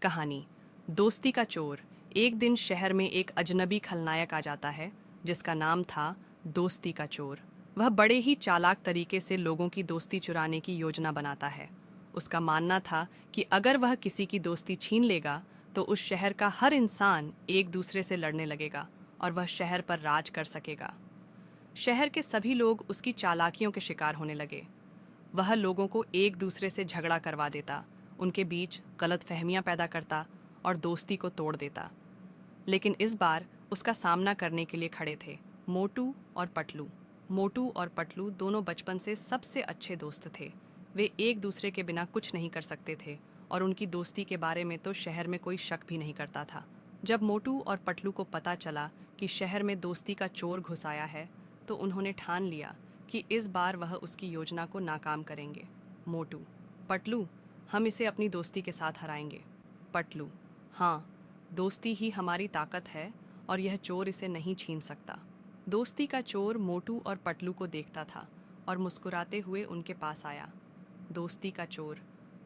कहानी दोस्ती का चोर। एक दिन शहर में एक अजनबी खलनायक आ जाता है जिसका नाम था दोस्ती का चोर। वह बड़े ही चालाक तरीके से लोगों की दोस्ती चुराने की योजना बनाता है। उसका मानना था कि अगर वह किसी की दोस्ती छीन लेगा तो उस शहर का हर इंसान एक दूसरे से लड़ने लगेगा और वह शहर पर राज कर सकेगा। शहर के सभी लोग उसकी चालाकियों के शिकार होने लगे। वह लोगों को एक दूसरे से झगड़ा करवा देता, उनके बीच गलतफहमियां पैदा करता और दोस्ती को तोड़ देता। लेकिन इस बार उसका सामना करने के लिए खड़े थे मोटू और पटलू। मोटू और पटलू दोनों बचपन से सबसे अच्छे दोस्त थे। वे एक दूसरे के बिना कुछ नहीं कर सकते थे और उनकी दोस्ती के बारे में तो शहर में कोई शक भी नहीं करता था। जब मोटू और पटलू को पता चला कि शहर में दोस्ती का चोर घुस आया है तो उन्होंने ठान लिया कि इस बार वह उसकी योजना को नाकाम करेंगे। मोटू: पटलू, हम इसे अपनी दोस्ती के साथ हराएंगे। पटलू: हाँ, दोस्ती ही हमारी ताकत है और यह चोर इसे नहीं छीन सकता। दोस्ती का चोर मोटू और पटलू को देखता था और मुस्कुराते हुए उनके पास आया। दोस्ती का चोर: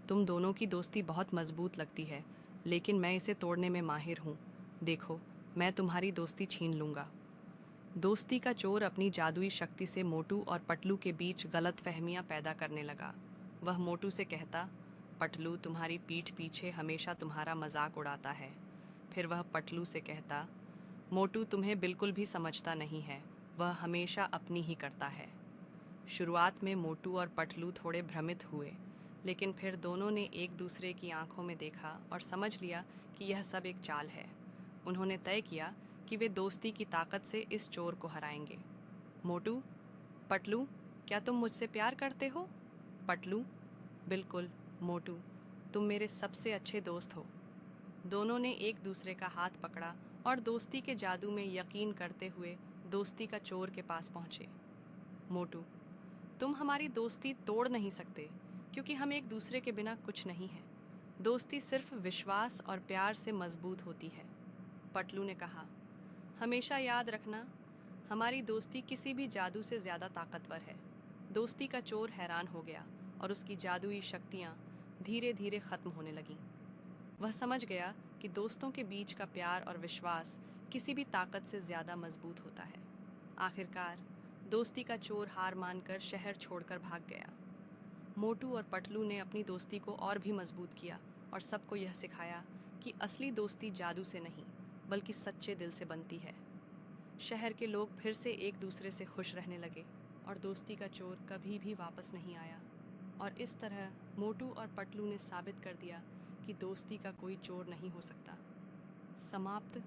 तुम दोनों की दोस्ती बहुत मजबूत लगती है, लेकिन मैं इसे तोड़ने में माहिर हूँ। देखो, मैं तुम्हारी दोस्ती छीन लूँगा। दोस्ती का चोर अपनी जादुई शक्ति से मोटू और पटलू के बीच गलतफहमियां पैदा करने लगा। वह मोटू से कहता, पटलू तुम्हारी पीठ पीछे हमेशा तुम्हारा मजाक उड़ाता है। फिर वह पटलू से कहता, मोटू तुम्हें बिल्कुल भी समझता नहीं है, वह हमेशा अपनी ही करता है। शुरुआत में मोटू और पटलू थोड़े भ्रमित हुए, लेकिन फिर दोनों ने एक दूसरे की आंखों में देखा और समझ लिया कि यह सब एक चाल है। उन्होंने तय किया कि वे दोस्ती की ताकत से इस चोर को हराएंगे। मोटू: पटलू, क्या तुम मुझसे प्यार करते हो? पटलू: बिल्कुल मोटू, तुम मेरे सबसे अच्छे दोस्त हो। दोनों ने एक दूसरे का हाथ पकड़ा और दोस्ती के जादू में यकीन करते हुए दोस्ती का चोर के पास पहुंचे। मोटू: तुम हमारी दोस्ती तोड़ नहीं सकते क्योंकि हम एक दूसरे के बिना कुछ नहीं हैं। दोस्ती सिर्फ विश्वास और प्यार से मजबूत होती है। पटलू ने कहा, हमेशा याद रखना, हमारी दोस्ती किसी भी जादू से ज़्यादा ताकतवर है। दोस्ती का चोर हैरान हो गया और उसकी जादुई शक्तियाँ धीरे धीरे ख़त्म होने लगीं। वह समझ गया कि दोस्तों के बीच का प्यार और विश्वास किसी भी ताकत से ज़्यादा मजबूत होता है। आखिरकार दोस्ती का चोर हार मानकर शहर छोड़कर भाग गया। मोटू और पटलू ने अपनी दोस्ती को और भी मजबूत किया और सबको यह सिखाया कि असली दोस्ती जादू से नहीं बल्कि सच्चे दिल से बनती है। शहर के लोग फिर से एक दूसरे से खुश रहने लगे और दोस्ती का चोर कभी भी वापस नहीं आया। और इस तरह मोटू और पटलू ने साबित कर दिया कि दोस्ती का कोई चोर नहीं हो सकता। समाप्त।